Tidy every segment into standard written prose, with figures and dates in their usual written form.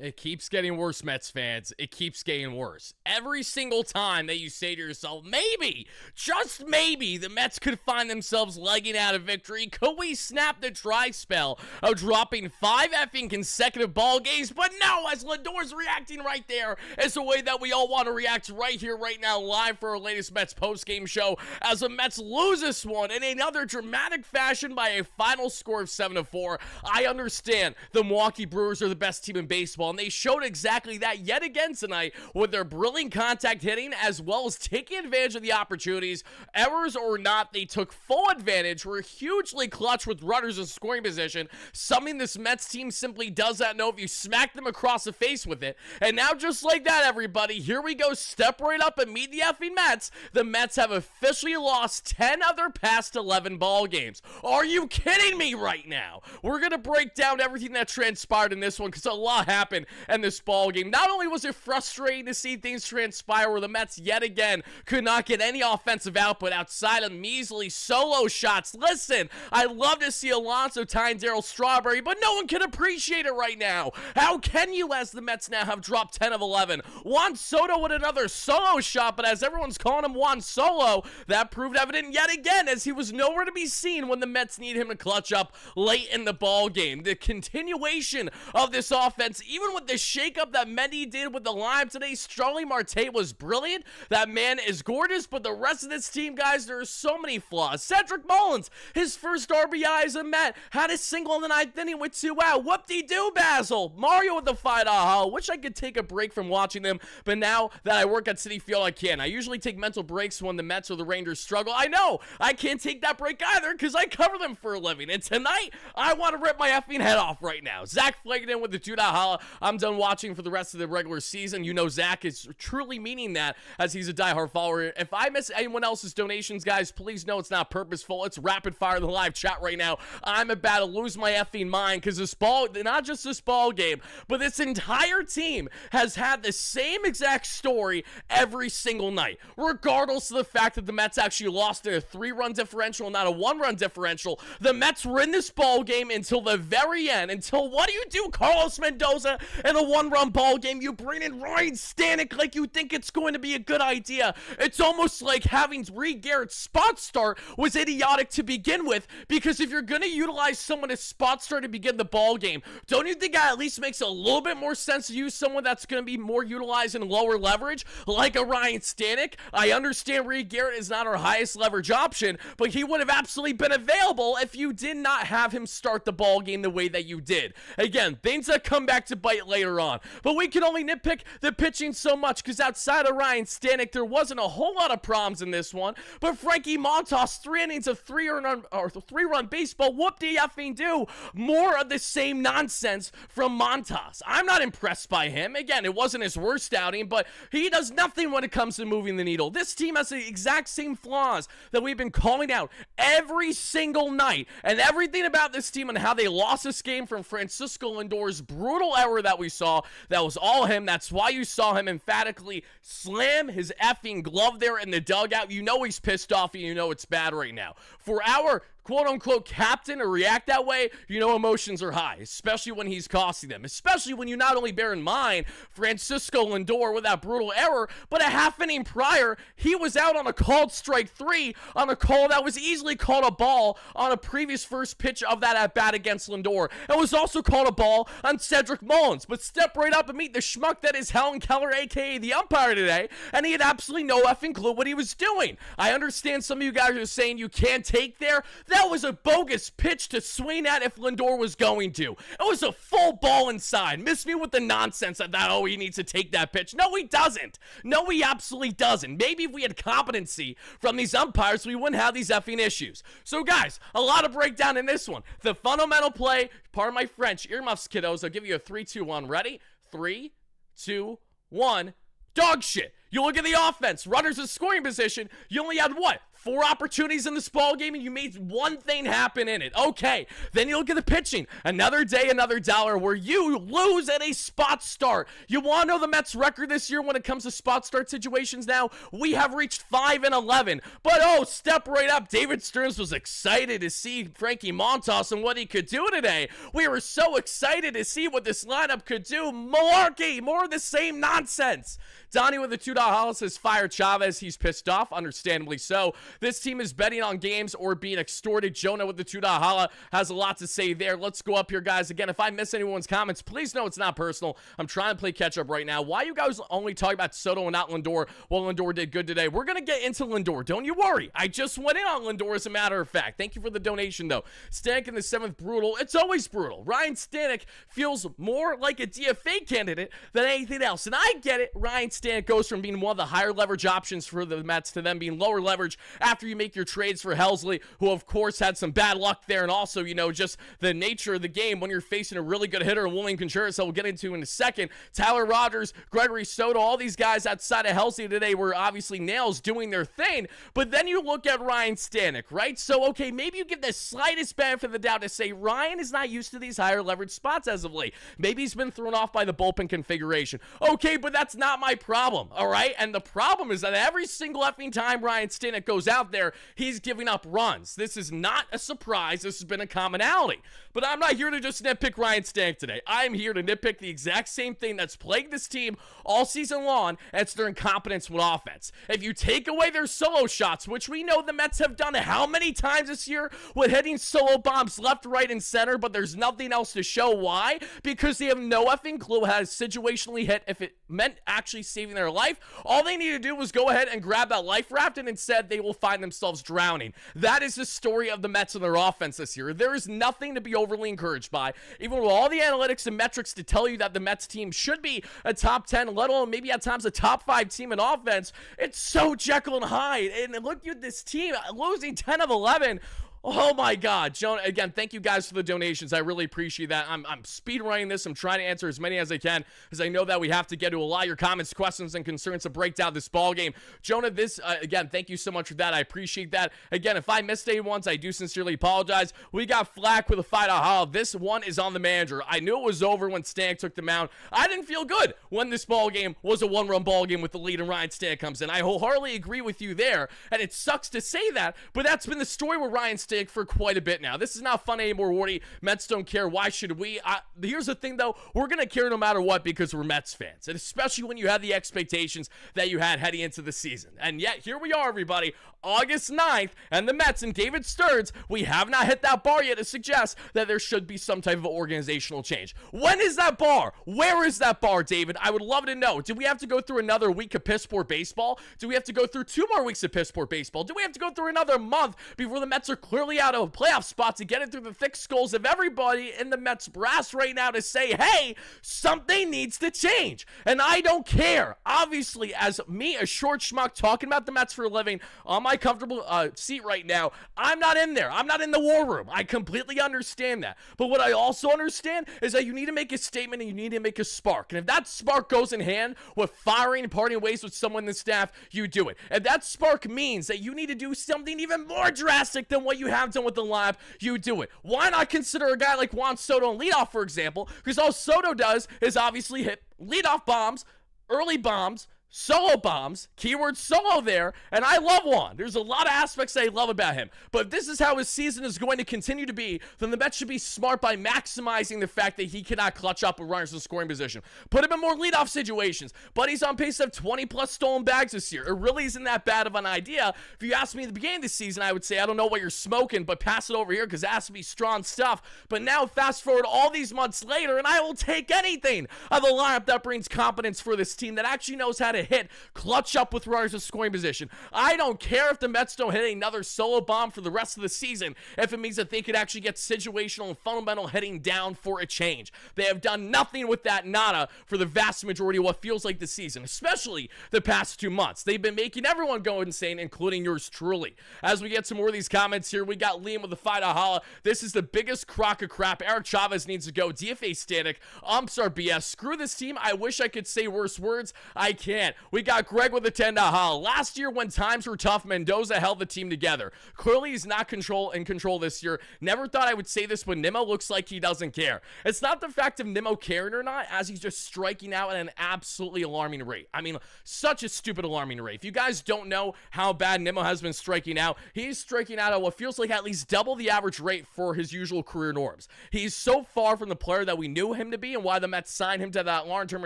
It keeps getting worse, Mets fans. It keeps getting worse. Every single time that you say to yourself, maybe, just maybe, the Mets could find themselves legging out a victory. Could we snap the dry spell of dropping 5 effing consecutive ball games? But no, as Lindor's reacting right there, it's a way that we all want to react right here, right now, live for our latest Mets post-game show, as the Mets lose this one in another dramatic fashion by a final score of 7-4. I understand the Milwaukee Brewers are the best team in baseball, and they showed exactly that yet again tonight with their brilliant contact hitting, as well as taking advantage of the opportunities. Errors or not, they took full advantage, were hugely clutch with runners in scoring position, something this Mets team simply does not know if you smack them across the face with it. And now, just like that, everybody, here we go. Step right up and meet the effing Mets. The Mets have officially lost 10 of their past 11 ball games. Are you kidding me right now? We're going to break down everything that transpired in this one, because a lot happened in this ball game. Not only was it frustrating to see things transpire where the Mets yet again could not get any offensive output outside of measly solo shots. Listen, I love to see Alonso tying Darryl Strawberry, but no one can appreciate it right now. How can you, as the Mets now have dropped 10 of 11? Juan Soto with another solo shot, but as everyone's calling him Juan Solo, that proved evident yet again, as he was nowhere to be seen when the Mets need him to clutch up late in the ball game. The continuation of this offense, even with the shakeup that Mendy did with the lineup today, Starling Marte was brilliant. That man is gorgeous, but the rest of this team, guys, there are so many flaws. Cedric Mullins, his first RBI as a Met, had a single in the 9th inning with 2 out. Whoop-de-doo, Basil. Mario with the 5-0. Wish I could take a break from watching them, but now that I work at Citi Field, I can. I usually take mental breaks when the Mets or the Rangers struggle. I know I can't take that break either, because I cover them for a living. And tonight, I want to rip my effing head off right now. Zach Flanagan with the Judah Holla. I'm done watching for the rest of the regular season. You know Zach is truly meaning that, as he's a diehard follower. If I miss anyone else's donations, guys, please know it's not purposeful. It's rapid fire in the live chat right now. I'm about to lose my effing mind, because this ball, not just this ball game, but this entire team has had the same exact story every single night, regardless of the fact that the Mets actually lost in a 3-run differential, not a 1-run differential. The Mets were in this ball game until the very end. Until what do? Carlos Mendoza in a 1-run ball game. You bring in Ryan Stanek like you think it's going to be a good idea. It's almost like having Reed Garrett's spot start was idiotic to begin with, because if you're going to utilize someone as spot start to begin the ball game, don't you think it at least makes a little bit more sense to use someone that's going to be more utilized in lower leverage, like a Ryan Stanek? I understand Reed Garrett is not our highest leverage option, but he would have absolutely been available if you did not have him start the ball game the way that you did. Again, things that come back to bite later on, but we can only nitpick the pitching so much, because outside of Ryan Stanek, there wasn't a whole lot of problems in this one. But Frankie Montas, 3 innings of 3-run baseball, whoop-de-effing-do. More of the same nonsense from Montas. I'm not impressed by him. Again, it wasn't his worst outing, but he does nothing when it comes to moving the needle. This team has the exact same flaws that we've been calling out every single night, and everything about this team and how they lost this game from Francisco Lindor's brutal error that we saw, that was all him. That's why you saw him emphatically slam his effing glove there in the dugout. You know he's pissed off, and you know it's bad right now. For our quote-unquote captain to react that way, you know emotions are high, especially when he's costing them, especially when you not only bear in mind Francisco Lindor with that brutal error, but a half inning prior, he was out on a called strike 3 on a call that was easily called a ball on a previous first pitch of that at-bat against Lindor. It was also called a ball on Cedric Mullins, but step right up and meet the schmuck that is Helen Keller, aka the umpire today, and he had absolutely no effing clue what he was doing. I understand some of you guys are saying you can't take there. That was a bogus pitch to swing at if Lindor was going to. It was a full ball inside. Miss me with the nonsense that, oh, he needs to take that pitch. No, he doesn't. No, he absolutely doesn't. Maybe if we had competency from these umpires, we wouldn't have these effing issues. So, guys, a lot of breakdown in this one. The fundamental play, pardon my French, earmuffs, kiddos. I'll give you a 3, 2, 1. Ready? 3, 2, 1. Dog shit. You look at the offense, runners in scoring position, you only had what? 4 opportunities in this ball game and you made one thing happen in it. Okay, then you look at the pitching. Another day, another dollar where you lose at a spot start. You want to know the Mets record this year when it comes to spot start situations now? We have reached 5-11. But oh, step right up. David Stearns was excited to see Frankie Montas and what he could do today. We were so excited to see what this lineup could do. Malarkey, more of the same nonsense. Donnie with the $2 holla says fire Chavez. He's pissed off, understandably so. This team is betting on games or being extorted. Jonah with the $2 holla has a lot to say there. Let's go up here, guys. Again, if I miss anyone's comments, please know it's not personal. I'm trying to play catch up right now. Why you guys only talking about Soto and not Lindor? Well, Lindor did good today. We're going to get into Lindor. Don't you worry. I just went in on Lindor as a matter of fact. Thank you for the donation, though. Stanek in the 7th, brutal. It's always brutal. Ryan Stanek feels more like a DFA candidate than anything else. And I get it. Ryan Stanek goes from being one of the higher leverage options for the Mets to them being lower leverage after you make your trades for Helsley, who of course had some bad luck there, and also, you know, just the nature of the game when you're facing a really good hitter, William Contreras, that we'll get into in a second. Tyler Rogers, Gregory Soto, all these guys outside of Helsley today were obviously nails doing their thing, but then you look at Ryan Stanek, right? So, okay, maybe you give the slightest benefit of the doubt to say Ryan is not used to these higher leverage spots as of late. Maybe he's been thrown off by the bullpen configuration. Okay, but that's not my problem. All right, and the problem is that every single effing time Ryan Stanek goes out there, he's giving up runs. This is not a surprise. This has been a commonality. But I'm not here to just nitpick Ryan Stanek today. I'm here to nitpick the exact same thing that's plagued this team all season long, and it's their incompetence with offense. If you take away their solo shots, which we know the Mets have done how many times this year with hitting solo bombs left, right, and center, but there's nothing else to show why, because they have no effing clue how to situationally hit if it meant actually saving their life. All they need to do was go ahead and grab that life raft, and instead they will find themselves drowning. That is the story of the Mets and their offense this year. There is nothing to be overly encouraged by, even with all the analytics and metrics to tell you that the Mets team should be a top 10, let alone maybe at times a top 5 team in offense. It's so Jekyll and Hyde, and look at this team losing 10 of 11. Oh my God, Jonah, again, thank you guys for the donations. I really appreciate that. I'm speed running this. I'm trying to answer as many as I can, because I know that we have to get to a lot of your comments, questions, and concerns to break down this ball game. Jonah, this, again, thank you so much for that. I appreciate that. Again, if I missed any ones, I do sincerely apologize. We got flack with a fight holla. This one is on the manager. I knew it was over when Stanek took the mound. I didn't feel good when this ball game was a one-run ball game with the lead and Ryan Stanek comes in. I wholeheartedly agree with you there, and it sucks to say that, but that's been the story with Ryan Stanek for quite a bit now. This is not fun anymore, Wardy. Mets don't care. Why should we? Here's the thing, though. We're going to care no matter what because we're Mets fans, and especially when you had the expectations that you had heading into the season. And yet, here we are, everybody, August 9th, and the Mets and David Stearns, we have not hit that bar yet to suggest that there should be some type of organizational change. When is that bar? Where is that bar, David? I would love to know. Do we have to go through another week of piss poor baseball? Do we have to go through 2 more weeks of piss poor baseball? Do we have to go through another month before the Mets are clearly out of a playoff spot to get it through the thick skulls of everybody in the Mets brass right now to say, hey, something needs to change? And I don't care. Obviously, as me, a short schmuck talking about the Mets for a living on my comfortable seat right now, I'm not in there. I'm not in the war room. I completely understand that. But what I also understand is that you need to make a statement and you need to make a spark. And if that spark goes in hand with firing and parting ways with someone in the staff, you do it. If that spark means that you need to do something even more drastic than what you have done with the lineup, you do it. Why not consider a guy like Juan Soto and leadoff, for example? Because all Soto does is obviously hit leadoff bombs, early bombs, solo bombs, keyword solo there, and I love Juan. There's a lot of aspects I love about him, but if this is how his season is going to continue to be, then the Mets should be smart by maximizing the fact that he cannot clutch up with runners in scoring position. Put him in more leadoff situations, but he's on pace to have 20 plus stolen bags this year. It really isn't that bad of an idea. If you asked me at the beginning of the season, I would say, I don't know what you're smoking, but pass it over here because it has to be strong stuff. But now fast forward all these months later, and I will take anything of a lineup that brings competence for this team that actually knows how to hit, clutch up with runners in scoring position. I don't care if the Mets don't hit another solo bomb for the rest of the season if it means that they could actually get situational and fundamental hitting down for a change. They have done nothing with that nada for the vast majority of what feels like the season, especially the past 2 months. They've been making everyone go insane, including yours truly. As we get some more of these comments here, we got Liam with the fight holla. This is the biggest crock of crap. Eric Chavez needs to go. DFA Stanek. Umps are BS. Screw this team. I wish I could say worse words. I can't. Rant. We got Greg with the 10 Last year when times were tough, Mendoza held the team together. Clearly he's not in control this year. Never thought I would say this, but Nimmo looks like he doesn't care. It's not the fact of Nimmo caring or not, as he's just striking out at an absolutely alarming rate. I mean, such a stupid alarming rate. If you guys don't know how bad Nimmo has been striking out, he's striking out at what feels like at least double the average rate for his usual career norms. He's so far from the player that we knew him to be, and why the Mets signed him to that long-term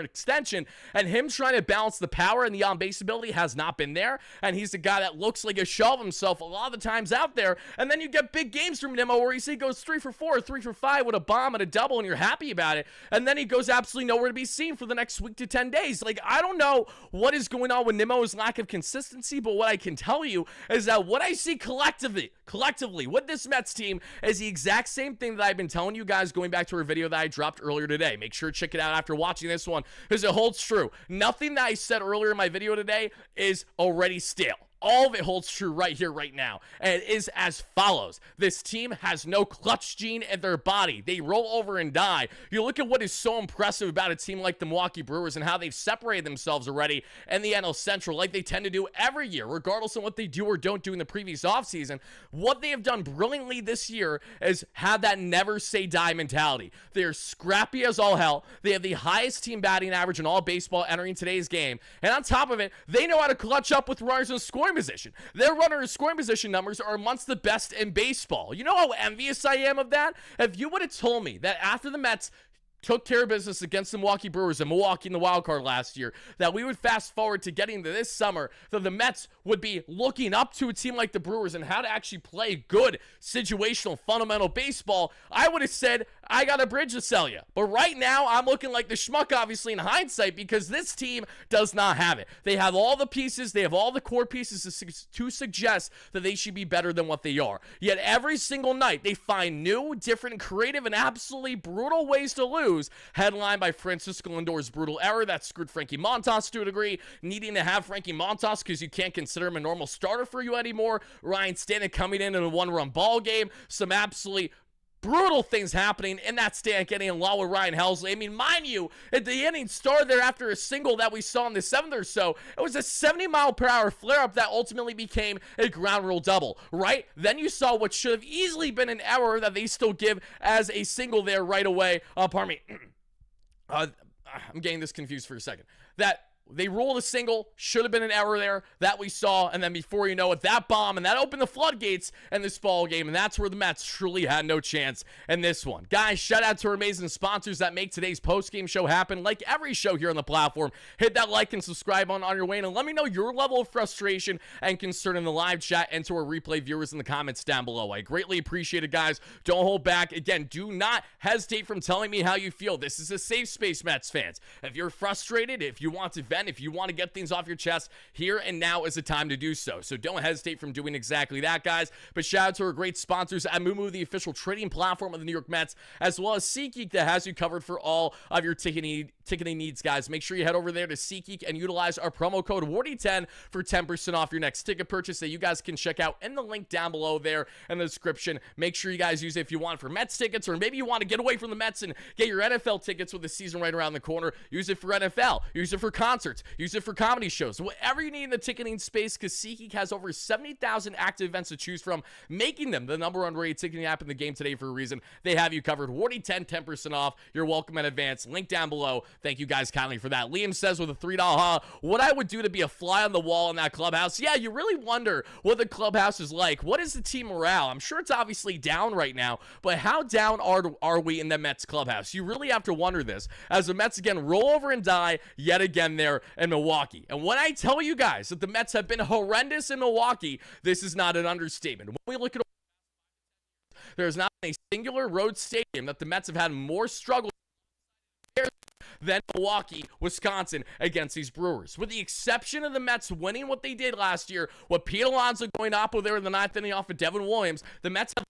extension, and him trying to balance the power and the on-base ability has not been there, and he's a guy that looks like a shell of himself a lot of the times out there, and then you get big games from Nimmo where he goes 3 for 4, 3 for 5 with a bomb and a double, and you're happy about it, and then he goes absolutely nowhere to be seen for the next week to 10 days. Like, I don't know what is going on with Nimmo's lack of consistency, but what I can tell you is that what I see collectively with this Mets team is the exact same thing that I've been telling you guys going back to our video that I dropped earlier today. Make sure to check it out after watching this one, because it holds true. Nothing that I said earlier in my video today is already stale. All of it holds true right here, right now, and it is as follows. This team has no clutch gene in their body. They roll over and die. You look at what is so impressive about a team like the Milwaukee Brewers and how they've separated themselves already in the NL Central, like they tend to do every year, regardless of what they do or don't do in the previous offseason. What they have done brilliantly this year is have that never say die mentality. They are scrappy as all hell. They have the highest team batting average in all baseball entering today's game, and on top of it, they know how to clutch up with runners in scoring position. Their runner and scoring position numbers are amongst the best in baseball. You know how envious I am of that? If you would have told me that after the Mets took care of business against the Milwaukee Brewers in Milwaukee in the wild card last year, that we would fast forward to getting to this summer, that the Mets would be looking up to a team like the Brewers and how to actually play good situational fundamental baseball, I would have said, I got a bridge to sell you. But right now, I'm looking like the schmuck, obviously, in hindsight, because this team does not have it. They have all the pieces, they have all the core pieces to suggest that they should be better than what they are. Yet every single night, they find new, different, creative, and absolutely brutal ways to lose, headlined by Francisco Lindor's brutal error that screwed Frankie Montas to a degree, needing to have Frankie Montas because you can't consider him a normal starter for you anymore, Ryan Stanton coming in a one-run ball game, some absolutely brutal things happening in that stand, getting in law with Ryan Helsley. I mean, mind you, at the inning started there after a single that we saw in the 7th or so. It was a 70-mile-per-hour flare-up that ultimately became a ground rule double, right? Then you saw what should have easily been an error that they still give as a single there right away. Pardon me. I'm getting this confused for a second. That they ruled a single, should have been an error there, that we saw, and then before you know it, that bomb, and that opened the floodgates in this ball game, and that's where the Mets truly had no chance in this one. Guys, shout out to our amazing sponsors that make today's post-game show happen. Like every show here on the platform, hit that like and subscribe on your way, and let me know your level of frustration and concern in the live chat and to our replay viewers in the comments down below. I greatly appreciate it, guys. Don't hold back. Again, do not hesitate from telling me how you feel. This is a safe space, Mets fans. If you're frustrated, if you want to vent, if you want to get things off your chest, here and now is the time to do so. So don't hesitate from doing exactly that, guys. But shout out to our great sponsors at Moomoo, the official trading platform of the New York Mets, as well as SeatGeek that has you covered for all of your ticketing needs, guys. Make sure you head over there to SeatGeek and utilize our promo code WARDY10 for 10% off your next ticket purchase that you guys can check out in the link down below there in the description. Make sure you guys use it if you want for Mets tickets, or maybe you want to get away from the Mets and get your NFL tickets with the season right around the corner. Use it for NFL. Use it for concerts. Use it for comedy shows. Whatever you need in the ticketing space, because SeatGeek has over 70,000 active events to choose from, making them the #1 rated ticketing app in the game today for a reason. They have you covered. WARDY10, 10% off. You're welcome in advance. Link down below. Thank you guys kindly for that. Liam says with a $3 what I would do to be a fly on the wall in that clubhouse. Yeah, you really wonder what the clubhouse is like. What is the team morale? I'm sure it's obviously down right now, but how down are we in the Mets clubhouse? You really have to wonder this as the Mets again roll over and die yet again there in Milwaukee. And when I tell you guys that the Mets have been horrendous in Milwaukee, this is not an understatement. When we look at there's not a singular road stadium that the Mets have had more struggle than Milwaukee, Wisconsin against these Brewers. With the exception of the Mets winning what they did last year, with Pete Alonso going oppo there in the 9th inning off of Devin Williams, the Mets have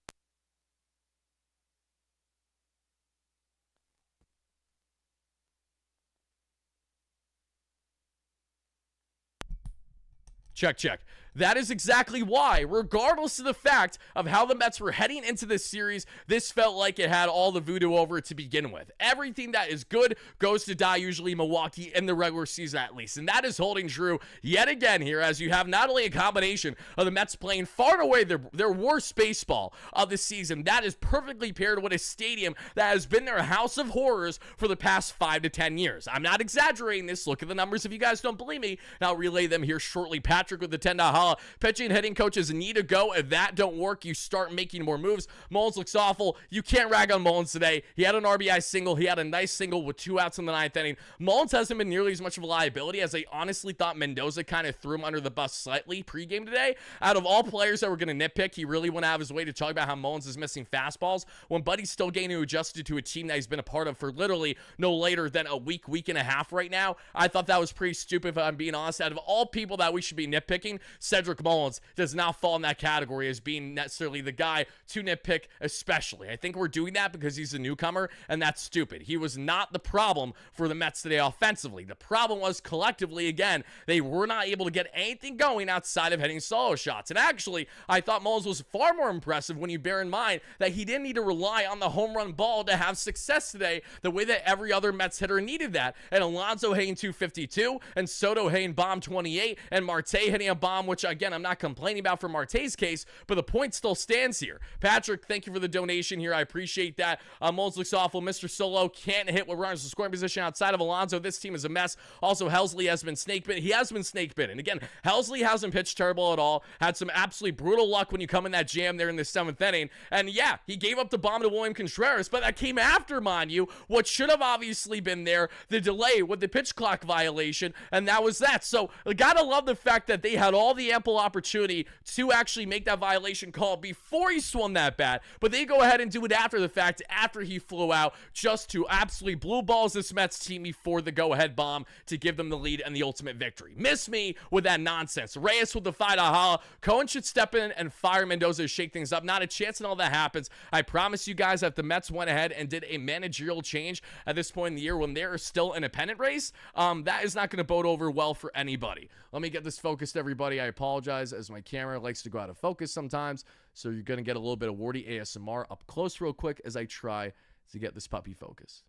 check. that is exactly why, regardless of the fact of how the Mets were heading into this series, this felt like it had all the voodoo over it to begin with. Everything that is good goes to die, usually Milwaukee in the regular season at least. And that is holding true yet again here, as you have not only a combination of the Mets playing far and away their worst baseball of the season, that is perfectly paired with a stadium that has been their house of horrors for the past 5 to 10 years. I'm not exaggerating this. Look at the numbers if you guys don't believe me, and I'll relay them here shortly. Patrick with the 10 holla. Pitching and hitting coaches need to go. If that don't work, you start making more moves. Mullins looks awful. You can't rag on Mullins today. He had an RBI single. He had a nice single with 2 outs in the 9th inning. Mullins hasn't been nearly as much of a liability as I honestly thought. Mendoza kind of threw him under the bus slightly pregame today. Out of all players that were going to nitpick, he really went out of his way to talk about how Mullins is missing fastballs when Buddy's still getting adjusted to a team that he's been a part of for literally no later than a week and a half right now. I thought that was pretty stupid, if I'm being honest. Out of all people that we should be nitpicking, Cedric Mullins does not fall in that category as being necessarily the guy to nitpick, especially. I think we're doing that because he's a newcomer, and that's stupid. He was not the problem for the Mets today offensively. The problem was collectively, again, they were not able to get anything going outside of hitting solo shots. And actually, I thought Mullins was far more impressive when you bear in mind that he didn't need to rely on the home run ball to have success today the way that every other Mets hitter needed that. And Alonso hitting 252, and Soto hitting bomb 28, and Marte hitting a bomb, which again, I'm not complaining about for Marte's case, but the point still stands here. Patrick, thank you for the donation here. I appreciate that. Mullins looks awful. Mr. Solo can't hit with runners in scoring position outside of Alonso. This team is a mess. Also, Helsley has been snake bitten. He has been snake bitten. Again, Helsley hasn't pitched terrible at all. Had some absolutely brutal luck when you come in that jam there in the 7th inning. And yeah, he gave up the bomb to William Contreras, but that came after, mind you, what should have obviously been there, the delay with the pitch clock violation, and that was that. So I gotta love the fact that they had all the ample opportunity to actually make that violation call before he swung that bat, but they go ahead and do it after the fact, after he flew out, just to absolutely blue balls this Mets team before the go-ahead bomb to give them the lead and the ultimate victory. Miss me with that nonsense. Reyes with the 5 holla. Cohen should step in and fire Mendoza to shake things up. Not a chance in all that happens. I promise you guys that the Mets went ahead and did a managerial change at this point in the year when they're still in a pennant race. That is not going to bode over well for anybody. Let me get this focused, everybody. I apologize as my camera likes to go out of focus sometimes. So you're going to get a little bit of Wardy ASMR up close real quick as I try to get this puppy focused.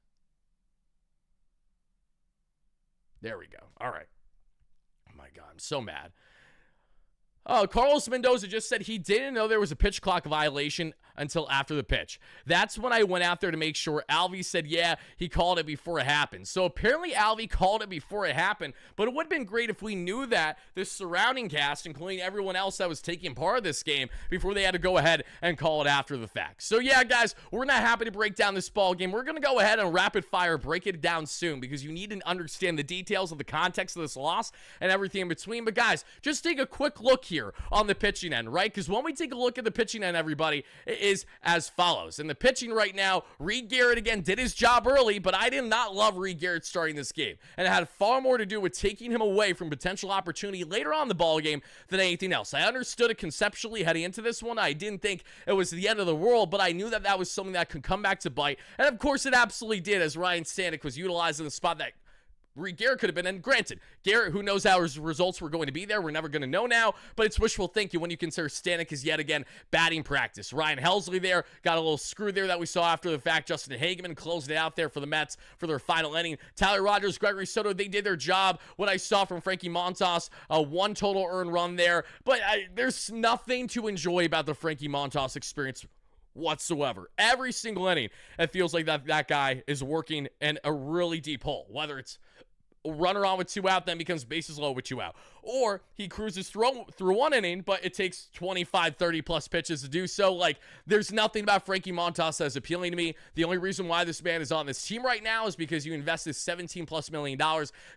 There we go. All right. Oh my God, I'm so mad. Oh, Carlos Mendoza just said he didn't know there was a pitch clock violation until after the pitch. That's when I went out there to make sure. Alvy said, yeah, he called it before it happened. So apparently Alvy called it before it happened, but it would have been great if we knew that, the surrounding cast, including everyone else that was taking part of this game, before they had to go ahead and call it after the fact. So yeah, guys, we're not happy to break down this ball game. We're going to go ahead and rapid fire break it down soon because you need to understand the details of the context of this loss and everything in between. But guys, just take a quick look here on the pitching end, right? Because when we take a look at the pitching end, everybody, it is as follows. In the pitching right now, Reed Garrett again did his job early, but I did not love Reed Garrett starting this game. And it had far more to do with taking him away from potential opportunity later on in the ball game than anything else. I understood it conceptually heading into this one. I didn't think it was the end of the world, but I knew that that was something that could come back to bite. And of course, it absolutely did, as Ryan Stanek was utilizing the spot that Reed Garrett could have been. And granted, Garrett, who knows how his results were going to be there? We're never going to know now, but it's wishful thinking when you consider Stanek is yet again batting practice. Ryan Helsley there got a little screw there that we saw after the fact. Justin Hageman closed it out there for the Mets for their final inning. Tyler Rogers, Gregory Soto, they did their job. What I saw from Frankie Montas, one total earned run there, but there's nothing to enjoy about the Frankie Montas experience whatsoever. Every single inning, it feels like that guy is working in a really deep hole, whether it's runner on with 2 out, then becomes bases low with 2 out. Or he cruises through one inning, but it takes 25, 30 plus pitches to do so. Like, there's nothing about Frankie Montas that's appealing to me. The only reason why this man is on this team right now is because you invested $17 plus million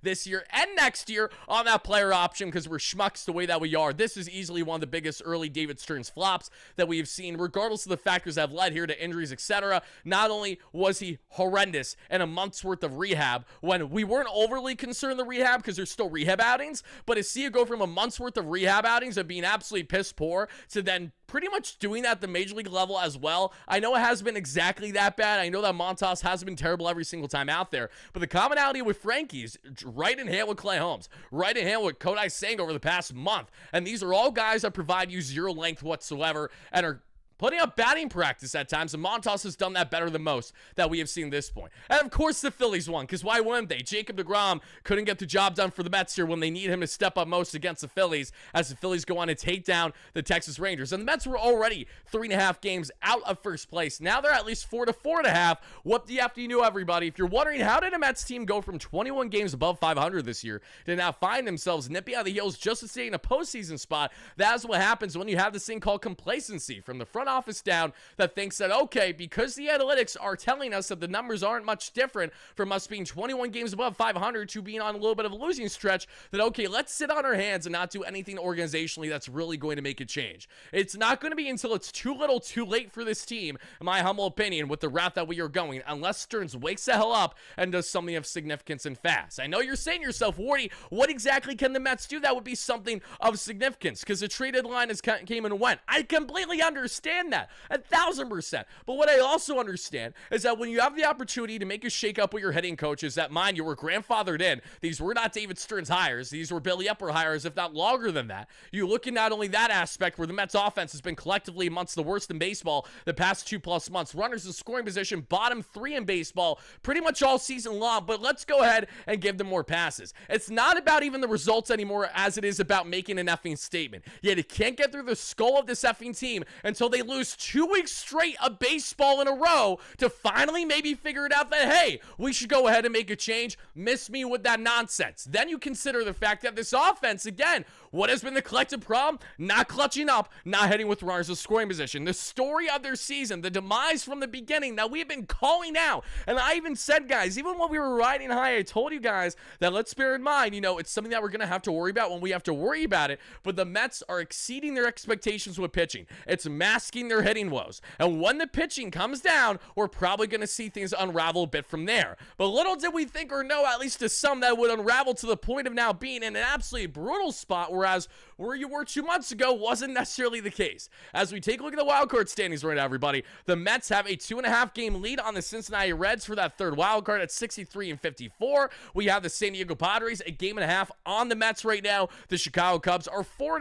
this year and next year on that player option because we're schmucks the way that we are. This is easily one of the biggest early David Stearns flops that we have seen, regardless of the factors that have led here to injuries, etc. Not only was he horrendous and a month's worth of rehab when we weren't overly really concerned the rehab because there's still rehab outings, but to see it go from a month's worth of rehab outings of being absolutely piss poor to then pretty much doing that at the major league level as well. I know it hasn't been exactly that bad. I know that Montas has been terrible every single time out there, but the commonality with Frankie's right in hand with Clay Holmes, right in hand with Kodai Senga over the past month, and these are all guys that provide you zero length whatsoever and are putting up batting practice at times, and Montas has done that better than most that we have seen this point. And of course the Phillies won, because why wouldn't they? Jacob deGrom couldn't get the job done for the Mets here when they need him to step up most against the Phillies, as the Phillies go on to take down the Texas Rangers. And the Mets were already 3.5 games out of first place. Now they're at least 4 to 4.5. What do you have to know, everybody? If you're wondering, how did a Mets team go from 21 games above 500 this year to now find themselves nipping out of the heels just to stay in a postseason spot? That's what happens when you have this thing called complacency from the front office down, that thinks that, okay, because the analytics are telling us that the numbers aren't much different from us being 21 games above 500 to being on a little bit of a losing stretch, that, okay, let's sit on our hands and not do anything organizationally that's really going to make a change. It's not going to be until it's too little too late for this team, in my humble opinion, with the route that we are going, unless Stearns wakes the hell up and does something of significance and fast. I know you're saying to yourself, Wardy, what exactly can the Mets do that would be something of significance? Because the trade deadline came and went. I completely understand that. 1,000%. But what I also understand is that when you have the opportunity to make a shakeup with your hitting coaches that, mind you, were grandfathered in, these were not David Stearns hires, these were Billy Upper hires, if not longer than that. You look at not only that aspect where the Mets offense has been collectively amongst the worst in baseball the past 2+ months. Runners in scoring position, bottom 3 in baseball pretty much all season long, but let's go ahead and give them more passes. It's not about even the results anymore as it is about making an effing statement. Yet it can't get through the skull of this effing team until they lose 2 weeks straight of baseball in a row to finally maybe figure it out that, hey, we should go ahead and make a change. Miss me with that nonsense. Then you consider the fact that this offense, again, what has been the collective problem? Not clutching up, not hitting with runners in scoring position. The story of their season, the demise from the beginning that we have been calling out. And I even said, guys, even when we were riding high, I told you guys that let's bear in mind, it's something that we're going to have to worry about when we have to worry about it. But the Mets are exceeding their expectations with pitching. It's masking their hitting woes. And when the pitching comes down, we're probably going to see things unravel a bit from there. But little did we think or know, at least to some, that would unravel to the point of now being in an absolutely brutal spot, whereas where you were 2 months ago wasn't necessarily the case. As we take a look at the wild card standings right now, everybody, the Mets have a 2.5 game lead on the Cincinnati Reds for that third wild card at 63 and 54. We have the San Diego Padres a 1.5 games on the Mets right now. The Chicago Cubs are 4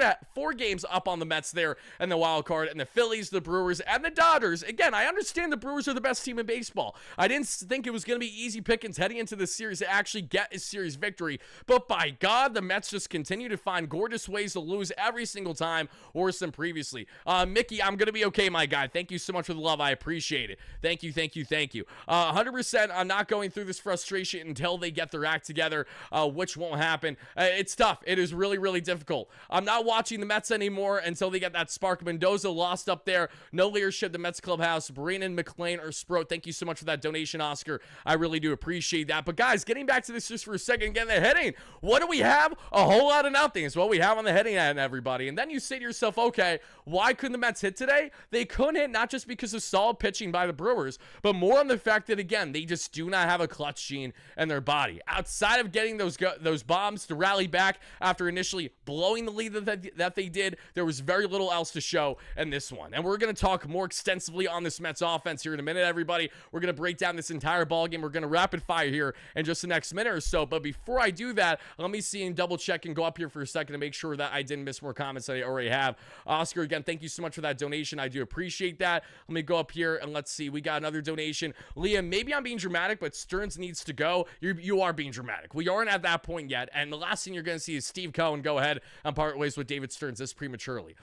games up on the Mets there in the wild card, and the Phillies, the Brewers, and the Dodgers. Again, I understand the Brewers are the best team in baseball. I didn't think it was going to be easy pickings heading into this series to actually get a series victory, but by God, the Mets just continue to find gorgeous ways to lose every single time, worse than previously. Mickey, I'm going to be okay, my guy. Thank you so much for the love. I appreciate it. Thank you. 100% I'm not going through this frustration until they get their act together, which won't happen. It's tough. It is really, really difficult. I'm not watching the Mets anymore until they get that spark. Mendoza lost up there. No leadership. The Mets clubhouse. Brandon McLean or Sproat, thank you so much for that donation, Oscar. I really do appreciate that. But guys, getting back to this just for a second, again, the hitting. What do we have? A whole lot of nothing is what we have on the hitting end, everybody. And then you say to yourself, okay, why couldn't the Mets hit today? They couldn't hit not just because of solid pitching by the Brewers, but more on the fact that, again, they just do not have a clutch gene in their body. Outside of getting those bombs to rally back after initially blowing the lead that they did, there was very little else to show in this one. And we're going to talk more extensively on this Mets offense here in a minute, everybody. We're going to break down this entire ball game. We're going to rapid fire here in just the next minute or so. But before I do that, let me see and double check and go up here for a second to make sure that I didn't miss more comments that I already have. Oscar, again, thank you so much for that donation. I do appreciate that. Let me go up here and let's see. We got another donation. Liam, maybe I'm being dramatic, but Stearns needs to go. You are being dramatic. We aren't at that point yet. And the last thing you're going to see is Steve Cohen go ahead and part ways with David Stearns this prematurely.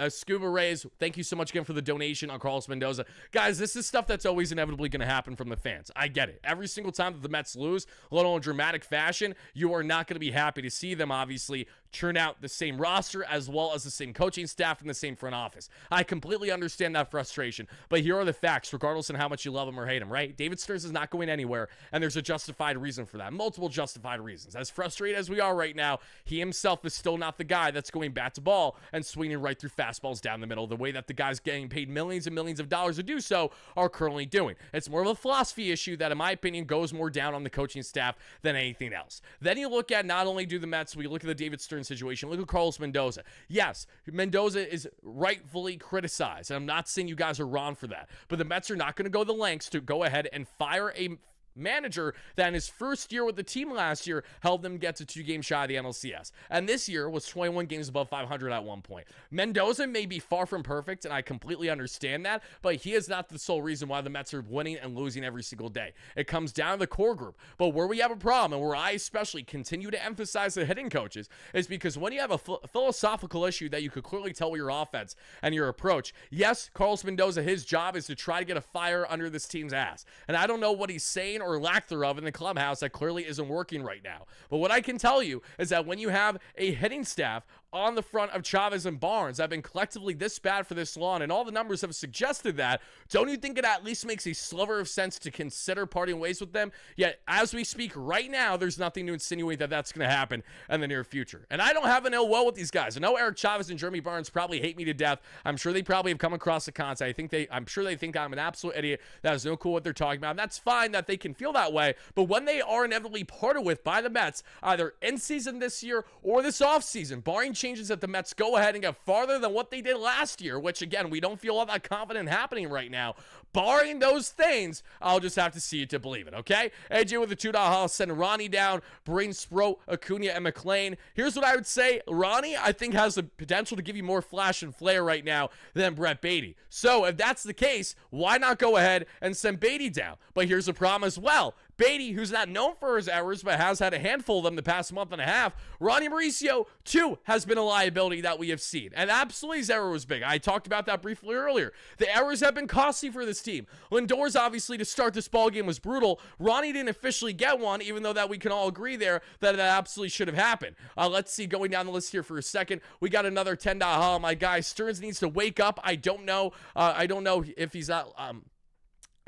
Scuba Rays, thank you so much again for the donation on Carlos Mendoza. Guys, this is stuff that's always inevitably going to happen from the fans. I get it. Every single time that the Mets lose, a little in dramatic fashion, you are not going to be happy to see them, obviously, churn out the same roster as well as the same coaching staff and the same front office. I completely understand that frustration, but here are the facts, regardless of how much you love him or hate him, right? David Stearns is not going anywhere, and there's a justified reason for that. Multiple justified reasons. As frustrated as we are right now, he himself is still not the guy that's going bat to ball and swinging right through fastballs down the middle the way that the guys getting paid millions and millions of dollars to do so are currently doing. It's more of a philosophy issue that, in my opinion, goes more down on the coaching staff than anything else. Then you look at not only do the Mets, we look at the David Stearns situation, look at Carlos Mendoza. Yes, Mendoza is rightfully criticized, and I'm not saying you guys are wrong for that, but the Mets are not going to go the lengths to go ahead and fire a manager that in his first year with the team last year helped them get to 2 games shy of the NLCS. And this year was 21 games above 500 at one point. Mendoza may be far from perfect, and I completely understand that, but he is not the sole reason why the Mets are winning and losing every single day. It comes down to the core group. But where we have a problem, and where I especially continue to emphasize the hitting coaches, is because when you have a philosophical issue that you could clearly tell with your offense and your approach, yes, Carlos Mendoza, his job is to try to get a fire under this team's ass. And I don't know what he's saying or lack thereof in the clubhouse that clearly isn't working right now. But what I can tell you is that when you have a hitting staff on the front of Chavez and Barnes that have been collectively this bad for this long, and all the numbers have suggested that, don't you think it at least makes a sliver of sense to consider parting ways with them? Yet, as we speak right now, there's nothing to insinuate that that's going to happen in the near future. And I don't have an ill will with these guys. I know Eric Chavez and Jeremy Barnes probably hate me to death. I'm sure they probably have come across the concept. I'm sure they think I'm an absolute idiot that has no clue what they're talking about. And that's fine that they can feel that way. But when they are inevitably parted with by the Mets, either in season this year or this offseason, barring changes that the Mets go ahead and get farther than what they did last year, which again, we don't feel all that confident happening right now. Barring those things, I'll just have to see it to believe it, okay? AJ with a $2 house, send Ronnie down, Brain, Sproat, Acuna, and McLean. Here's what I would say. Ronnie, I think, has the potential to give you more flash and flair right now than Brett Beatty. So if that's the case, why not go ahead and send Beatty down? But here's the problem as well. Beatty, who's not known for his errors, but has had a handful of them the past month and a half. Ronnie Mauricio, too, has been a liability that we have seen. And absolutely his error was big. I talked about that briefly earlier. The errors have been costly for this team. Lindor's, obviously, to start this ball game was brutal. Ronnie didn't officially get one, even though that we can all agree there that absolutely should have happened. Let's see, going down the list here for a second. We got another $10 haul. My guy, Stearns needs to wake up. I don't know if he's not...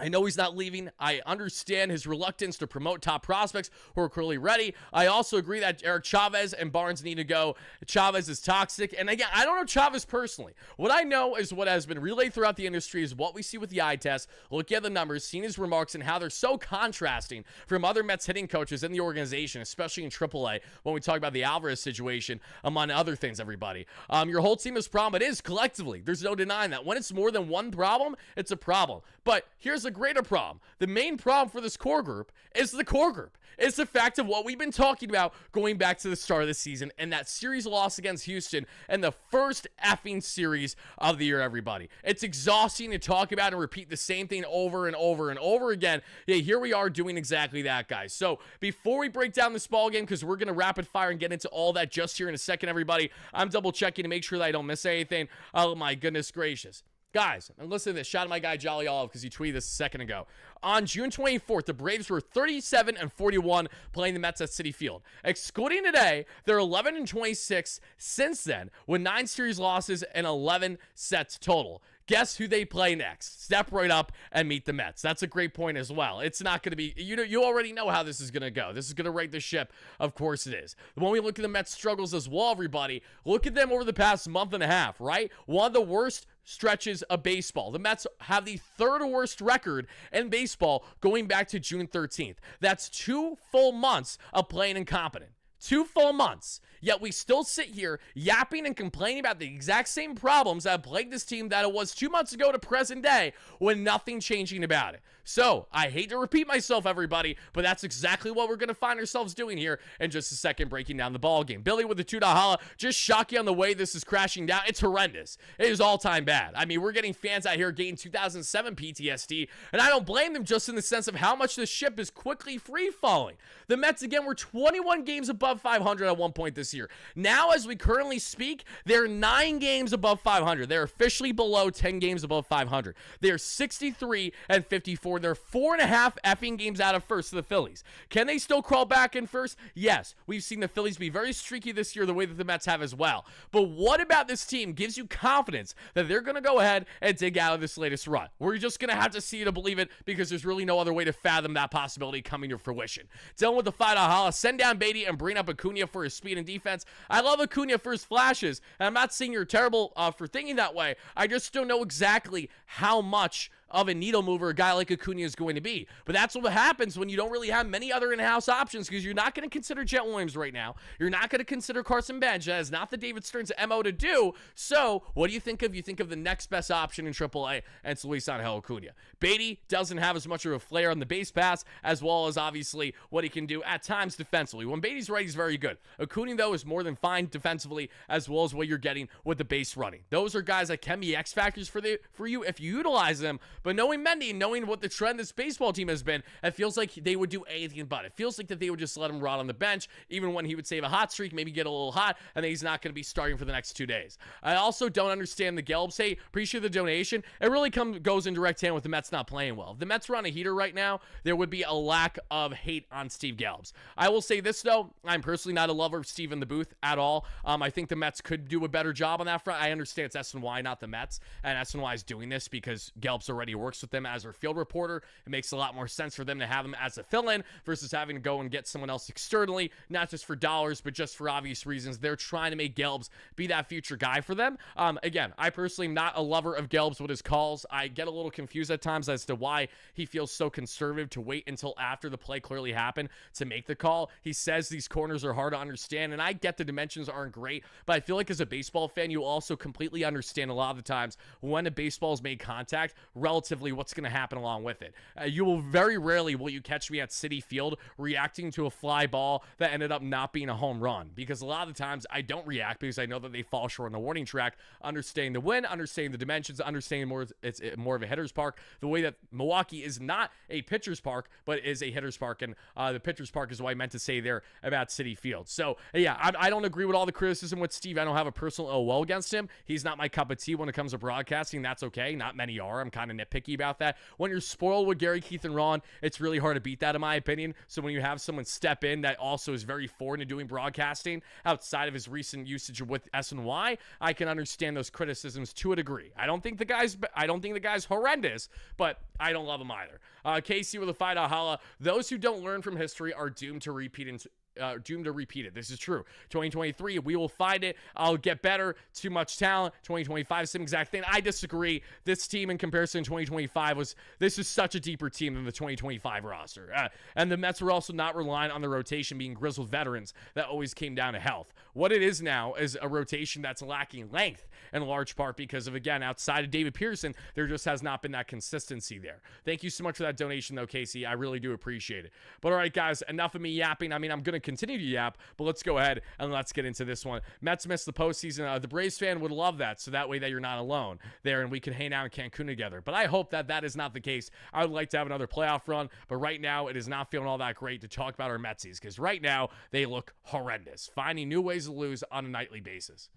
I know he's not leaving. I understand his reluctance to promote top prospects who are clearly ready. I also agree that Eric Chavez and Barnes need to go. Chavez is toxic. And again, I don't know Chavez personally. What I know is what has been relayed throughout the industry is what we see with the eye test, looking at the numbers, seeing his remarks, and how they're so contrasting from other Mets hitting coaches in the organization, especially in AAA, when we talk about the Alvarez situation, among other things, everybody. Your whole team is a problem. It is collectively. There's no denying that. When it's more than one problem, it's a problem. But here's a greater problem. The main problem for this core group is the core group. It's the fact of what we've been talking about going back to the start of the season and that series loss against Houston and the first effing series of the year, everybody. It's exhausting to talk about and repeat the same thing over and over and over again. Yeah, here we are doing exactly that, guys. So before we break down this ball game, because we're going to rapid fire and get into all that just here in a second, everybody, I'm double checking to make sure that I don't miss anything. Oh my goodness gracious. Guys, and listen to this. Shout out to my guy Jolly Olive because he tweeted this a second ago. On June 24th, the Braves were 37-41 playing the Mets at Citi Field. Excluding today, they're 11-26 since then with 9 series losses and 11 sets total. Guess who they play next? Step right up and meet the Mets. That's a great point as well. It's not going to be, you already know how this is going to go. This is going to right the ship. Of course it is. When we look at the Mets struggles as well, everybody, look at them over the past month and a half, right? One of the worst stretches of baseball. The Mets have the 3rd worst record in baseball going back to June 13th. That's 2 full months of playing incompetent. 2 full months. Yet we still sit here yapping and complaining about the exact same problems that have plagued this team that it was 2 months ago to present day with nothing changing about it. So, I hate to repeat myself, everybody, but that's exactly what we're going to find ourselves doing here in just a second, breaking down the ball game. Billy with the $2 holla, just shocking on the way this is crashing down. It's horrendous. It is all-time bad. I mean, we're getting fans out here getting 2007 PTSD, and I don't blame them just in the sense of how much the ship is quickly free-falling. The Mets, again, were 21 games above 500 at one point this year. Now, as we currently speak, they're 9 games above 500. They're officially below 10 games above 500. They're 63-54 where they're 4.5 effing games out of first to the Phillies. Can they still crawl back in first? Yes. We've seen the Phillies be very streaky this year, the way that the Mets have as well. But what about this team gives you confidence that they're going to go ahead and dig out of this latest run? We're just going to have to see to believe it, because there's really no other way to fathom that possibility coming to fruition. Dylan with the $5 holla. Send down Beatty and bring up Acuna for his speed and defense. I love Acuna for his flashes, and I'm not saying you're terrible for thinking that way. I just don't know exactly how much of a needle mover a guy like Acuna is going to be. But that's what happens when you don't really have many other in-house options, because you're not going to consider Jet Williams right now. You're not going to consider Carson Bench. That is not the David Stearns MO to do. So what do you think of? You think of the next best option in AAA, and it's Luis Angel Acuna. Beatty doesn't have as much of a flair on the base pass, as well as obviously what he can do at times defensively. When Beatty's right, he's very good. Acuna, though, is more than fine defensively, as well as what you're getting with the base running. Those are guys that can be X factors for you if you utilize them. But knowing Mendy, knowing what the trend this baseball team has been, it feels like they would do anything but. It feels like that they would just let him rot on the bench, even when he would save a hot streak, maybe get a little hot, and then he's not going to be starting for the next 2 days. I also don't understand the Gelbs. Hey, appreciate the donation. It really goes in direct hand with the Mets not playing well. If the Mets were on a heater right now, there would be a lack of hate on Steve Gelbs. I will say this, though. I'm personally not a lover of Steve in the booth at all. I think the Mets could do a better job on that front. I understand it's SNY, not the Mets, and SNY is doing this because Gelbs already works with them as their field reporter. It makes a lot more sense for them to have him as a fill-in versus having to go and get someone else externally, not just for dollars, but just for obvious reasons. They're trying to make Gelbs be that future guy for them. Again, I personally am not a lover of Gelbs with his calls. I get a little confused at times as to why he feels so conservative to wait until after the play clearly happened to make the call. He says these corners are hard to understand, and I get the dimensions aren't great, but I feel like as a baseball fan, you also completely understand a lot of the times when a baseball is made contact, relatively what's going to happen along with it. You will very rarely will you catch me at Citi Field reacting to a fly ball that ended up not being a home run, because a lot of the times I don't react because I know that they fall short on the warning track. Understanding the wind, understanding the dimensions, understanding it's more of a hitter's park, the way that Milwaukee is not a pitcher's park but is a hitter's park, and the pitcher's park is what I meant to say there about Citi Field. So yeah, I don't agree with all the criticism with Steve. I don't have a personal ill will against him. He's not my cup of tea when it comes to broadcasting. That's okay. Not many are. I'm kind of nitpicky about that. When you're spoiled with Gary, Keith, and Ron, it's really hard to beat that, in my opinion. So when you have someone step in that also is very foreign to doing broadcasting outside of his recent usage with SNY, I can understand those criticisms to a degree. I don't think the guy's horrendous, but I don't love him either. Casey with a $5 holla. Those who don't learn from history are doomed to repeat it. This is true. 2023, we will find it. I'll get better. Too much talent. 2025, same exact thing. I disagree. This team in comparison to 2025 this is such a deeper team than the 2025 roster. And the Mets were also not relying on the rotation being grizzled veterans that always came down to health. What it is now is a rotation that's lacking length in large part because of, again, outside of David Pearson, there just has not been that consistency there. Thank you so much for that donation, though, Casey. I really do appreciate it. But all right, guys, enough of me yapping. I mean, I'm going to continue to yap, but let's go ahead and let's get into this one. Mets missed the postseason. The Braves fan would love that, so that way that you're not alone there and we can hang out in Cancun together. But I hope that that is not the case. I would like to have another playoff run, but right now it is not feeling all that great to talk about our Metsies, because right now they look horrendous, finding new ways to lose on a nightly basis.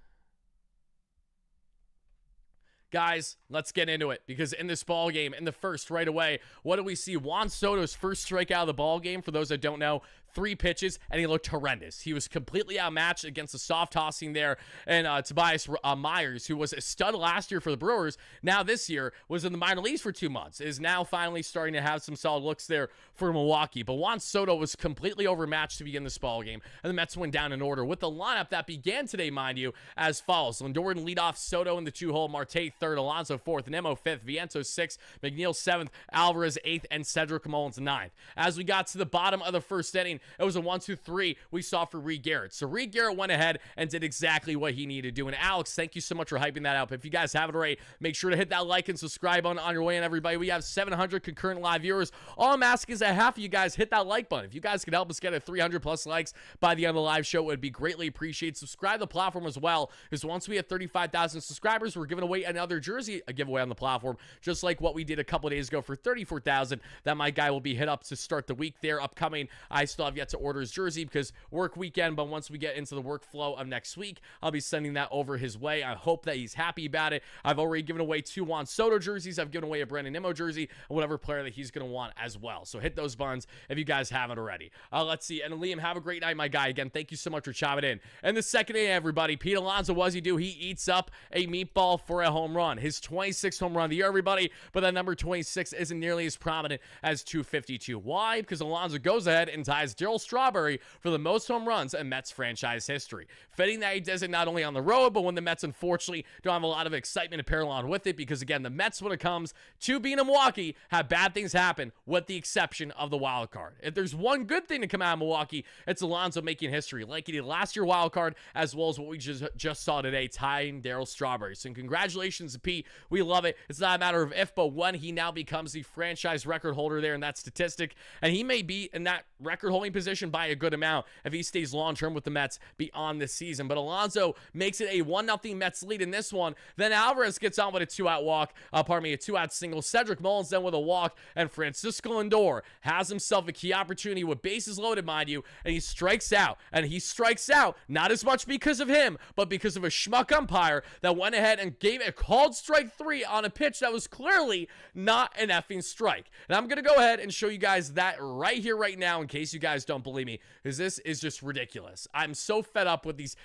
Guys, let's get into it, because in this ball game, in the first right away, what do we see? Juan Soto's first strikeout of the ball game, for those that don't know, 3 pitches, and he looked horrendous. He was completely outmatched against the soft tossing there, and Tobias Myers, who was a stud last year for the Brewers, now this year was in the minor leagues for 2 months, is now finally starting to have some solid looks there for Milwaukee. But Juan Soto was completely overmatched to begin this ball game, and the Mets went down in order with the lineup that began today, mind you, as follows. Lindor in leadoff, Soto in the 2-hole, Marte third, Alonso fourth, Nemo fifth, Vientos sixth, McNeil seventh, Alvarez eighth, and Cedric Mullins ninth. As we got to the bottom of the first inning, it was a 1-2-3 we saw for Reed Garrett. So Reed Garrett went ahead and did exactly what he needed to do. And Alex, thank you so much for hyping that up. If you guys haven't already, make sure to hit that like and subscribe on your way in, everybody. We have 700 concurrent live viewers. All I'm asking is that half of you guys hit that like button. If you guys could help us get a 300 plus likes by the end of the live show, it would be greatly appreciated. Subscribe to the platform as well, because once we hit 35,000 subscribers, we're giving away another jersey giveaway on the platform, just like what we did a couple days ago for 34,000. That my guy will be hit up to start the week there upcoming. I still have have yet to order his jersey because work weekend, but once we get into the workflow of next week, I'll be sending that over his way. I hope that he's happy about it. I've already given away 2 Juan Soto jerseys. I've given away a WardyNYM jersey and whatever player that he's going to want as well. So hit those buttons if you guys haven't already. Let's see. And Liam, have a great night, my guy. Again, thank you so much for chopping in. And the second inning, everybody, Pete Alonso, what does he do? He eats up a meatball for a home run. His 26th home run of the year, everybody, but that number 26 isn't nearly as prominent as 252. Why? Because Alonso goes ahead and ties Darryl Strawberry for the most home runs in Mets franchise history. Fitting that he does it not only on the road, but when the Mets, unfortunately, don't have a lot of excitement to pair along with it, because, again, the Mets, when it comes to being in Milwaukee, have bad things happen, with the exception of the wild card. If there's one good thing to come out of Milwaukee, it's Alonso making history, like he did last year wild card, as well as what we just saw today, tying Darryl Strawberry. So congratulations to Pete. We love it. It's not a matter of if, but when he now becomes the franchise record holder there in that statistic, and he may be in that record holding position by a good amount if he stays long-term with the Mets beyond this season. But Alonso makes it a 1-0 Mets lead in this one. Then Alvarez gets on with a 2-out walk, a 2-out single. Cedric Mullins then with a walk, and Francisco Lindor has himself a key opportunity with bases loaded, mind you, and he strikes out. And he strikes out not as much because of him, but because of a schmuck umpire that went ahead and gave a called strike 3 on a pitch that was clearly not an effing strike. And I'm going to go ahead and show you guys that right here, right now, in case you guys don't believe me, because this is just ridiculous. I'm so fed up with these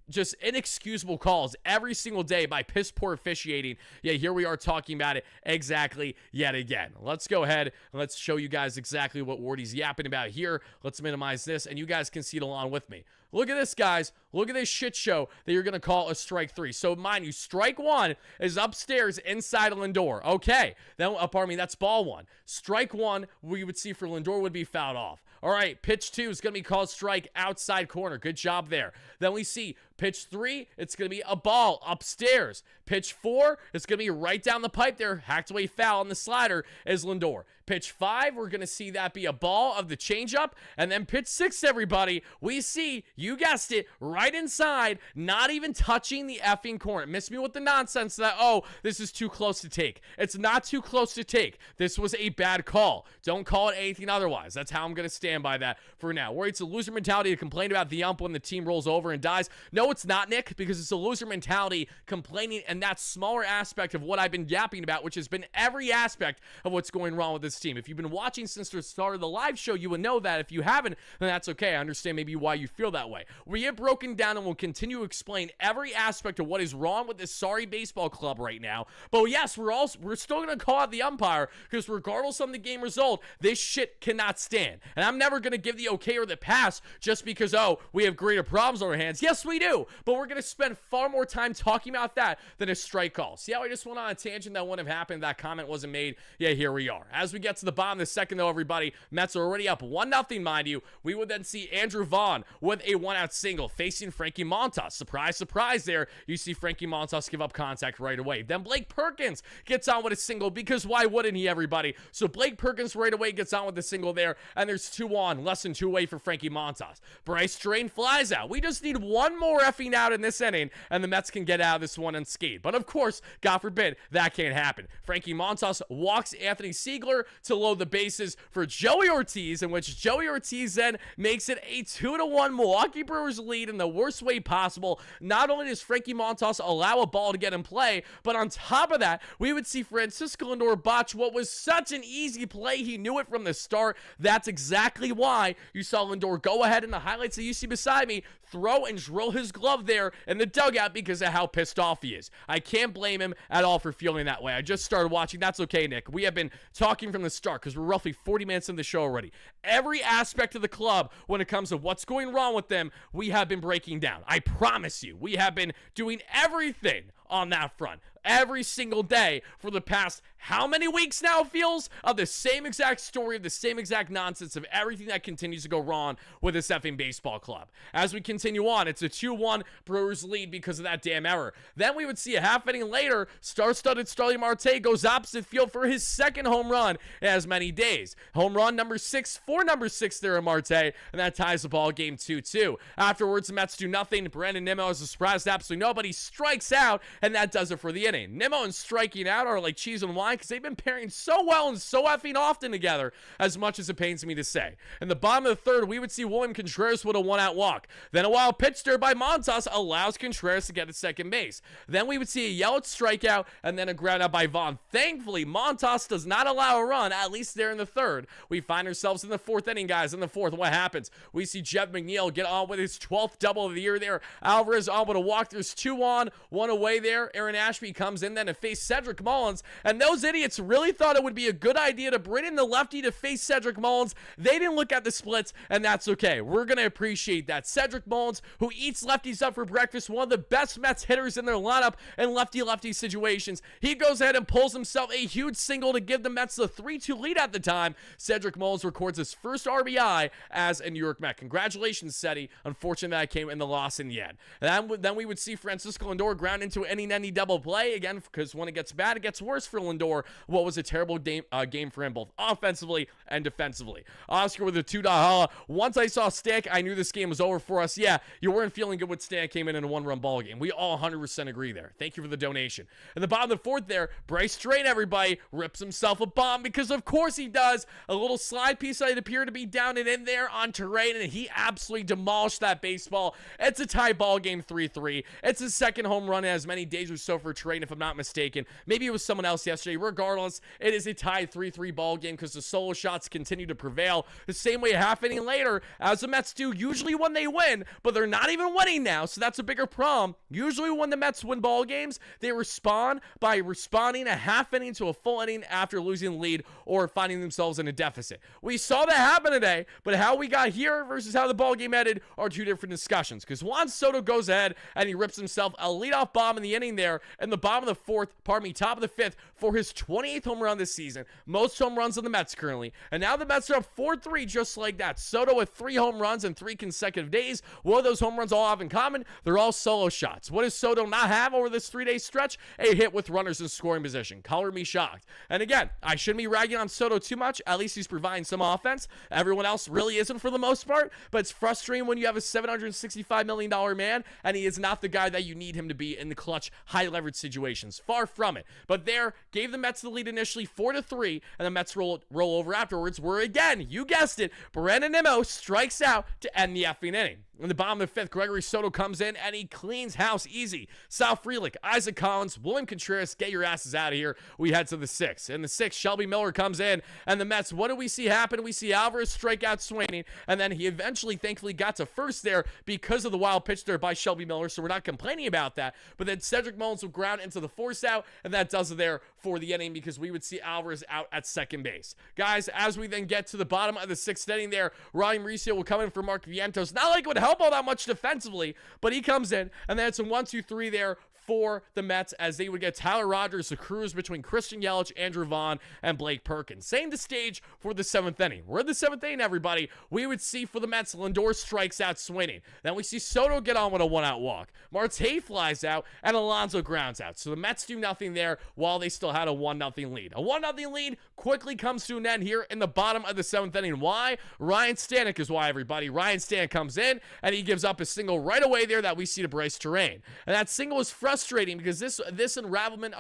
just inexcusable calls every single day by piss poor officiating. Yeah, here we are talking about it exactly yet again. Let's go ahead and let's show you guys exactly what Wardy's yapping about here. Let's minimize this, and you guys can see it along with me. Look at this, guys. Look at this shit show that you're going to call a strike 3. So, mind you, strike 1 is upstairs inside of Lindor. Okay. Then, that's ball 1. Strike 1, we would see for Lindor would be fouled off. All right, pitch 2 is going to be called strike outside corner. Good job there. Then we see pitch 3, it's going to be a ball upstairs. Pitch 4, it's going to be right down the pipe there. Hacked away foul on the slider is Lindor. Pitch 5, we're going to see that be a ball of the changeup. And then pitch 6, everybody, we see, you guessed it, right inside, not even touching the effing corner. Miss me with the nonsense that, oh, this is too close to take. It's not too close to take. This was a bad call. Don't call it anything otherwise. That's how I'm going to stand by that for now. Where it's a loser mentality to complain about the ump when the team rolls over and dies. No, it's not, Nick, because it's a loser mentality complaining, and that smaller aspect of what I've been yapping about, which has been every aspect of what's going wrong with this team. If you've been watching since the start of the live show, you would know that. If you haven't, then that's okay. I understand maybe why you feel that way. We have broken down and will continue to explain every aspect of what is wrong with this sorry baseball club right now. But yes, we're still going to call out the umpire, because regardless of the game result, this shit cannot stand. And I'm never going to give the okay or the pass just because, oh, we have greater problems on our hands. Yes, we do. But we're going to spend far more time talking about that than a strike call. See how I just went on a tangent that wouldn't have happened? That comment wasn't made. Yeah, here we are. As we get to the bottom of the second, though, everybody, Mets are already up 1-0, mind you. We would then see Andrew Vaughn with a 1-out single facing Frankie Montas. Surprise, surprise there. You see Frankie Montas give up contact right away. Then Blake Perkins gets on with a single, because why wouldn't he, everybody? So Blake Perkins right away gets on with the single there, and there's 2 on, less than 2 away for Frankie Montas. Bryce Drain flies out. We just need one more effing out in this inning, and the Mets can get out of this one unscathed. But of course, God forbid, that can't happen. Frankie Montas walks Anthony Siegler to load the bases for Joey Ortiz, in which Joey Ortiz then makes it a 2-1 Milwaukee Brewers lead in the worst way possible. Not only does Frankie Montas allow a ball to get in play, but on top of that, we would see Francisco Lindor botch what was such an easy play. He knew it from the start. That's exactly why you saw Lindor go ahead in the highlights that you see beside me, throw and drill his glove there in the dugout because of how pissed off he is. I can't blame him at all for feeling that way. I just started watching. That's okay, Nick. We have been talking from the start because we're roughly 40 minutes in the show already. Every aspect of the club when it comes to what's going wrong with them, we have been breaking down. I promise you, we have been doing everything on that front every single day for the past how many weeks now, it feels, of the same exact story, of the same exact nonsense of everything that continues to go wrong with this effing baseball club. As we continue on, it's a 2-1 Brewers lead because of that damn error. Then we would see a half inning later, star-studded Starling Marte goes opposite field for his second home run in as many days. Home run number 6 for number 6 there in Marte, and that ties the ball game 2-2. Afterwards, the Mets do nothing. Brandon Nimmo is a surprise to absolutely nobody, strikes out, and that does it for the inning. Nimmo and striking out are like cheese and wine because they've been pairing so well and so effing often together, as much as it pains me to say. In the bottom of the third, we would see William Contreras with a one-out walk. Then a wild pitch there by Montas allows Contreras to get to second base. Then we would see a Yelich strikeout and then a ground out by Vaughn. Thankfully, Montas does not allow a run, at least there in the third. We find ourselves in the fourth inning, guys. In the fourth, what happens? We see Jeff McNeil get on with his 12th double of the year there. Alvarez on with a walk. There's 2 on, 1 away there. Aaron Ashby comes in then to face Cedric Mullins, and those idiots really thought it would be a good idea to bring in the lefty to face Cedric Mullins. They didn't look at the splits, and that's okay. We're going to appreciate that. Cedric Mullins, who eats lefties up for breakfast, one of the best Mets hitters in their lineup in lefty-lefty situations. He goes ahead and pulls himself a huge single to give the Mets the 3-2 lead at the time. Cedric Mullins records his first RBI as a New York Met. Congratulations, Ceddy. Unfortunately, that came in the loss in the end. And then we would see Francisco Lindor ground into any double play again, because when it gets bad, it gets worse for Lindor. What was a terrible game for him, both offensively and defensively. Oscar with a 2-dot holla. Once I saw Stick, I knew this game was over for us. Yeah, you weren't feeling good when Stan came in a 1-run ball game. We all 100% agree there. Thank you for the donation. In the bottom of the fourth there, Bryce Train, everybody, rips himself a bomb, because of course he does. A little slide piece that appeared to be down and in there on terrain, and he absolutely demolished that baseball. It's a tie ball game, 3-3. It's his second home run in as many days or so for Train, if I'm not mistaken. Maybe it was someone else yesterday. Regardless, it is a tied 3-3 ball game because the solo shots continue to prevail the same way half inning later as the Mets do usually when they win, but they're not even winning now, so that's a bigger problem. Usually when the Mets win ball games, they respond by responding a half inning to a full inning after losing the lead or finding themselves in a deficit. We saw that happen today, but how we got here versus how the ball game ended are two different discussions, because Juan Soto goes ahead and he rips himself a leadoff bomb in the inning there in the bottom of the fourth, top of the fifth, for his 28th home run this season. Most home runs on the Mets currently. And now the Mets are up 4-3 just like that. Soto with 3 home runs in 3 consecutive days. What do those home runs all have in common? They're all solo shots. What does Soto not have over this 3-day stretch? A hit with runners in scoring position. Color me shocked. And again, I shouldn't be ragging on Soto too much. At least he's providing some offense. Everyone else really isn't for the most part, but it's frustrating when you have a $765 million man and he is not the guy that you need him to be in the clutch, high leverage situations. Far from it. But there, gave the Mets the lead initially 4-3, and the Mets roll over afterwards, where again, you guessed it, Brandon Nimmo strikes out to end the effing inning. In the bottom of the fifth, Gregory Soto comes in and he cleans house easy. Sal Frelick, Isaac Collins, William Contreras, get your asses out of here. We head to the sixth. In the sixth, Shelby Miller comes in, and the Mets, what do we see happen? We see Alvarez strike out swinging, and then he eventually, thankfully, got to first there because of the wild pitch there by Shelby Miller, so we're not complaining about that. But then Cedric Mullins will ground into the force out, and that does it there for the inning, because we would see Alvarez out at second base. Guys, as we then get to the bottom of the sixth inning there, Ryan Mauricio will come in for Mark Vientos. Not like it would help all that much defensively, but he comes in, and then it's a 1-2-3 there for the Mets as they would get Tyler Rogers to cruise between Christian Yelich, Andrew Vaughn, and Blake Perkins. Setting the stage for the seventh inning. We're in the seventh inning, everybody. We would see for the Mets, Lindor strikes out swinging. Then we see Soto get on with a one-out walk. Marte flies out, and Alonso grounds out. So the Mets do nothing there while they still had a 1-0 lead. A 1-0 lead quickly comes to an end here in the bottom of the seventh inning. Why? Ryan Stanek is why, everybody. Ryan Stanek comes in, and he gives up a single right away there that we see to Bryce Terrain. And that single is frustrating because this unravelment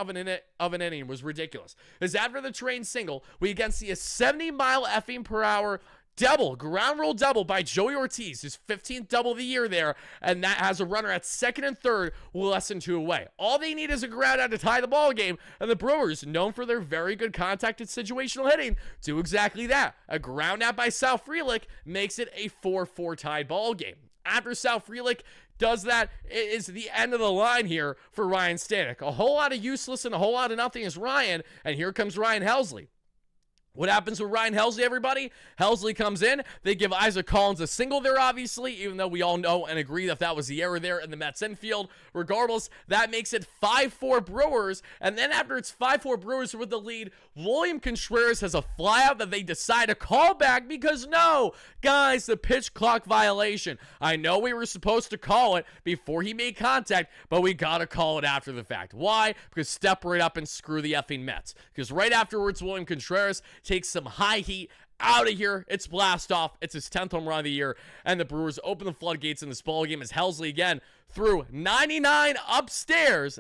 of an inning was ridiculous. Because after the Terrain single, we again see a 70-mile effing per hour double, ground roll double by Joey Ortiz, his 15th double of the year there, and that has a runner at second and third with less than 2 away. All they need is a ground out to tie the ball game, and the Brewers, known for their very good contacted situational hitting, do exactly that. A ground out by Sal Frelick makes it a 4-4 tied ball game. After Sal Frelick does that, it is the end of the line here for Ryan Stanek. A whole lot of useless and a whole lot of nothing is Ryan, and here comes Ryan Helsley. What happens with Ryan Helsley, everybody? Helsley comes in. They give Isaac Collins a single there, obviously, even though we all know and agree that was the error there in the Mets infield. Regardless, that makes it 5-4 Brewers. And then after it's 5-4 Brewers with the lead, William Contreras has a flyout that they decide to call back because no, guys, the pitch clock violation. I know we were supposed to call it before he made contact, but we got to call it after the fact. Why? Because step right up and screw the effing Mets. Because right afterwards, William Contreras takes some high heat out of here. It's blast off. It's his 10th home run of the year, and the Brewers open the floodgates in this ball game as Helsley again through 99 upstairs,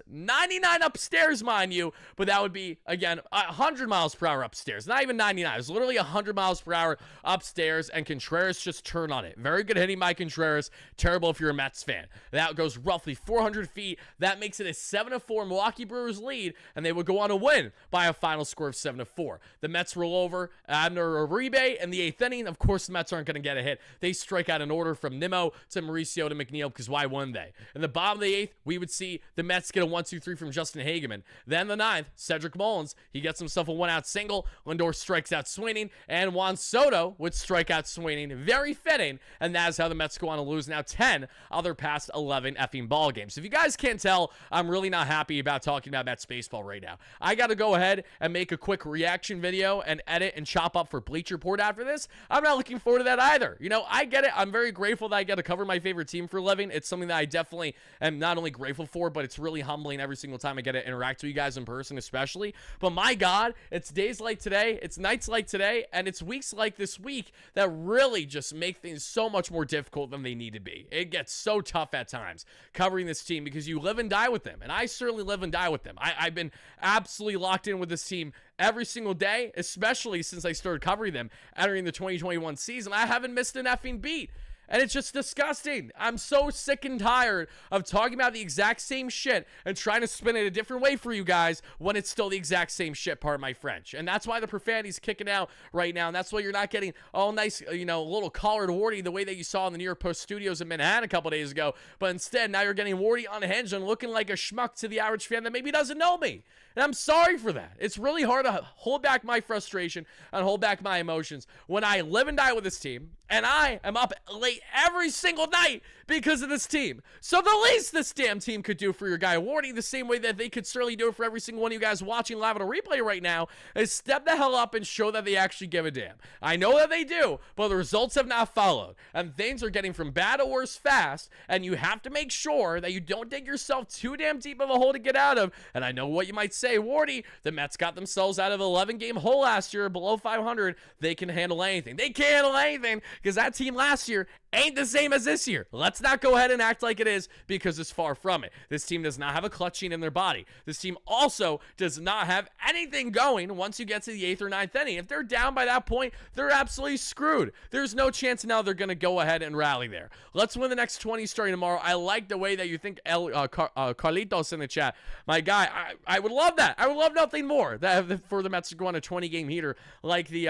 mind you, but that would be, again, 100 miles per hour upstairs, not even 99. It was literally 100 miles per hour upstairs, and Contreras just turned on it. Very good hitting by Contreras, terrible if you're a Mets fan. That goes roughly 400 feet. That makes it a 7-4 Milwaukee Brewers lead, and they would go on to win by a final score of 7-4. The Mets roll over Abner Uribe in the 8th inning. Of course, the Mets aren't going to get a hit. They strike out an order from Nimmo to Mauricio to McNeil, because why wouldn't they? In the bottom of the 8th, we would see the Mets get a 1-2-3 from Justin Hageman. Then the 9th, Cedric Mullins, he gets himself a 1-out single. Lindor strikes out Sweeney, and Juan Soto would strike out Sweeney. Very fitting, and that is how the Mets go on to lose now 10 of their past 11 effing ball games. If you guys can't tell, I'm really not happy about talking about Mets baseball right now. I got to go ahead and make a quick reaction video and edit and chop up for Bleacher Report after this. I'm not looking forward to that either. You know, I get it. I'm very grateful that I get to cover my favorite team for a living. It's something that I definitely am not only grateful for, but it's really humbling every single time I get to interact with you guys in person, especially. But my God, it's days like today, it's nights like today, and it's weeks like this week that really just make things so much more difficult than they need to be. It gets so tough at times covering this team because you live and die with them, and I certainly live and die with them. I've been absolutely locked in with this team every single day, especially since I started covering them entering the 2021 season. I haven't missed an effing beat. And it's just disgusting. I'm so sick and tired of talking about the exact same shit and trying to spin it a different way for you guys when it's still the exact same shit, pardon my French. And that's why the profanity's kicking out right now. And that's why you're not getting all nice, you know, little collared Wardy the way that you saw in the New York Post studios in Manhattan a couple days ago. But instead, now you're getting Wardy unhinged and looking like a schmuck to the average fan that maybe doesn't know me. And I'm sorry for that. It's really hard to hold back my frustration and hold back my emotions when I live and die with this team, and I am up late every single night because of this team. So the least this damn team could do for your guy Wardy, the same way that they could certainly do it for every single one of you guys watching live on a replay right now, is step the hell up and show that they actually give a damn. I know that they do, but the results have not followed, and things are getting from bad to worse fast, and you have to make sure that you don't dig yourself too damn deep of a hole to get out of. And I know what you might say, Wardy, the Mets got themselves out of an 11-game hole last year, below 500. They can handle anything. They can't handle anything because that team last year ain't the same as this year. Let's not go ahead and act like it is, because it's far from it. This team does not have a clutch gene in their body. This team also does not have anything going once you get to the 8th or 9th inning. If they're down by that point, they're absolutely screwed. There's no chance now they're going to go ahead and rally there. Let's win the next 20 starting tomorrow. I like the way that you think, Carlitos in the chat. My guy, I would love that. I would love nothing more for the Mets to go on a 20-game heater like the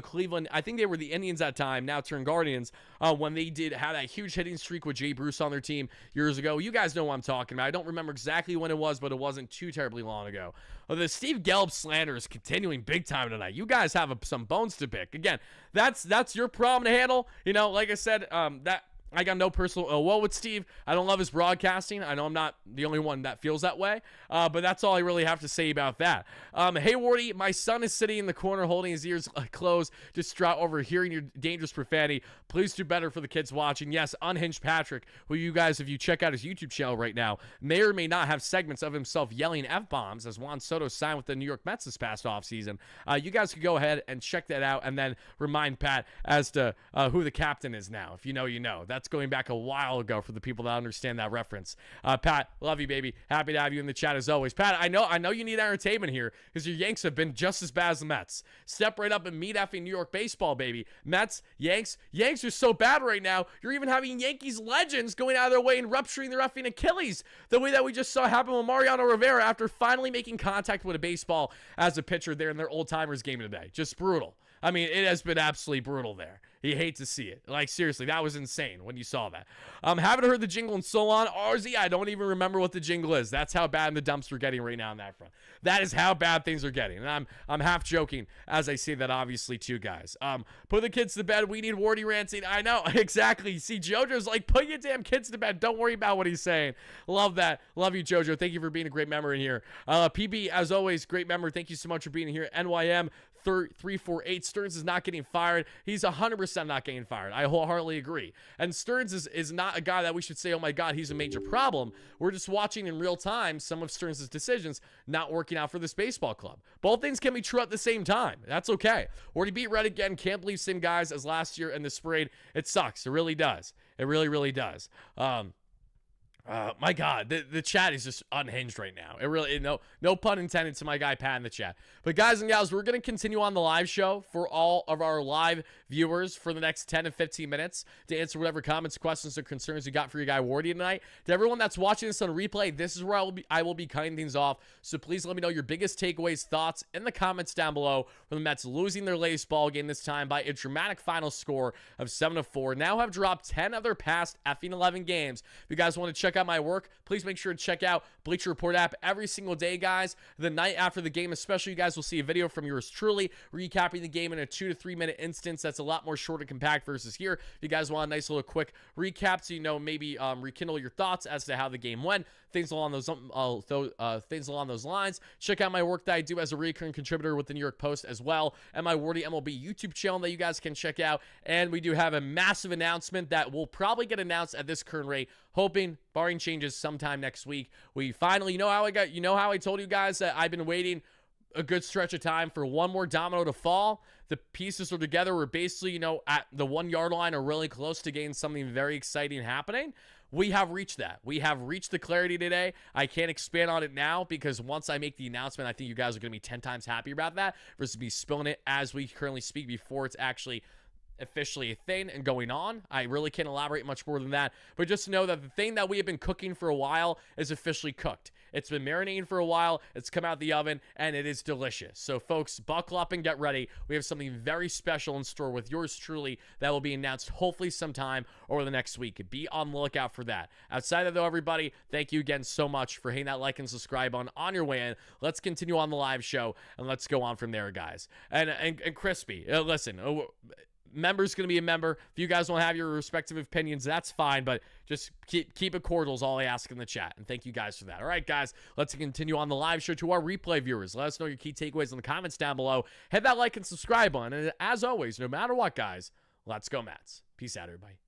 Cleveland, I think they were the Indians at that time, now turned Guardians, when they did have that huge hitting streak with Jay Bruce on their team years ago. You guys know what I'm talking about. I don't remember exactly when it was, but it wasn't too terribly long ago. The Steve Gelb slander is continuing big time tonight. You guys have some bones to pick. Again, that's your problem to handle. You know, like I said, that I got no personal ill will with Steve. I don't love his broadcasting. I know I'm not the only one that feels that way, but that's all I really have to say about that. Hey, Wardy, my son is sitting in the corner holding his ears closed, distraught over hearing your dangerous profanity. Please do better for the kids watching. Yes, Unhinged Patrick, who you guys, if you check out his YouTube channel right now, may or may not have segments of himself yelling F-bombs as Juan Soto signed with the New York Mets this past offseason. You guys could go ahead and check that out and then remind Pat as to who the captain is now. If you know, you know. That's going back a while ago for the people that understand that reference. Pat, love you, baby. Happy to have you in the chat as always. Pat, I know you need entertainment here because your Yanks have been just as bad as the Mets. Step right up and meet effing New York baseball, baby. Mets, Yanks are so bad right now. You're even having Yankees legends going out of their way and rupturing their effing Achilles, the way that we just saw happen with Mariano Rivera after finally making contact with a baseball as a pitcher there in their old timers game today. Just brutal. I mean, it has been absolutely brutal there. You hate to see it. Like, seriously, that was insane when you saw that. Haven't heard the jingle in so long. RZ, I don't even remember what the jingle is. That's how bad the dumps are getting right now on that front. That is how bad things are getting. And I'm half joking as I say that, obviously, too, guys. Put the kids to bed. We need Wardy ranting. I know, exactly. See, JoJo's like, put your damn kids to bed. Don't worry about what he's saying. Love that. Love you, JoJo. Thank you for being a great member in here. PB, as always, great member. Thank you so much for being here. NYM 348. Stearns is not getting fired. He's 100% not getting fired. I wholeheartedly agree. And Stearns is not a guy that we should say, oh my God, he's a major problem. We're just watching in real time some of Stearns' decisions not working out for this baseball club. Both things can be true at the same time. That's okay. Or to beat Red again, can't believe same guys as last year in the parade. It sucks. It really does. It really, really does. My God, the chat is just unhinged right now. It really, no pun intended to my guy Pat in the chat. But guys and gals, we're going to continue on the live show for all of our live viewers for the next 10 to 15 minutes to answer whatever comments, questions, or concerns you got for your guy Wardy tonight. To everyone that's watching this on replay, this is where I will be cutting things off. So please let me know your biggest takeaways, thoughts in the comments down below for the Mets losing their latest ball game, this time by a dramatic final score of 7-4. Now have dropped 10 of their past effing 11 games. If you guys want to check out my work, please make sure to check out Bleacher Report app every single day, guys. The night after the game especially, you guys will see a video from yours truly recapping the game in a 2 to 3 minute instance. That's a lot more short and compact versus here. If you guys want a nice little quick recap, so you know, maybe rekindle your thoughts as to how the game went, things along those lines, check out my work that I do as a recurring contributor with the New York Post as well, and my Wardy MLB YouTube channel that you guys can check out. And we do have a massive announcement that will probably get announced at this current rate, hoping barring changes sometime next week. We finally, how I told you guys that I've been waiting a good stretch of time for one more domino to fall. The pieces are together. We're basically, at the 1 yard line, or really close to getting something very exciting happening. We have reached that. We have reached the clarity today. I can't expand on it now because once I make the announcement, I think you guys are going to be 10 times happy about that versus me spilling it as we currently speak before it's actually officially a thing and going on. I really can't elaborate much more than that, but just to know that the thing that we have been cooking for a while is officially cooked. It's been marinating for a while. It's come out of the oven and it is delicious. So folks, buckle up and get ready. We have something very special in store with yours truly that will be announced hopefully sometime over the next week. Be on the lookout for that. Outside of that, though, everybody, thank you again so much for hitting that like and subscribe on your way in. Let's continue on the live show and let's go on from there, guys. And Crispy, listen, member's going to be a member. If you guys don't have your respective opinions, that's fine, but just keep it cordial is all I ask in the chat, and thank you guys for that. All right, guys, let's continue on the live show. To our replay viewers, let us know your key takeaways in the comments down below. Hit that like and subscribe button, and as always, no matter what, guys, let's go Mets. Peace out, everybody.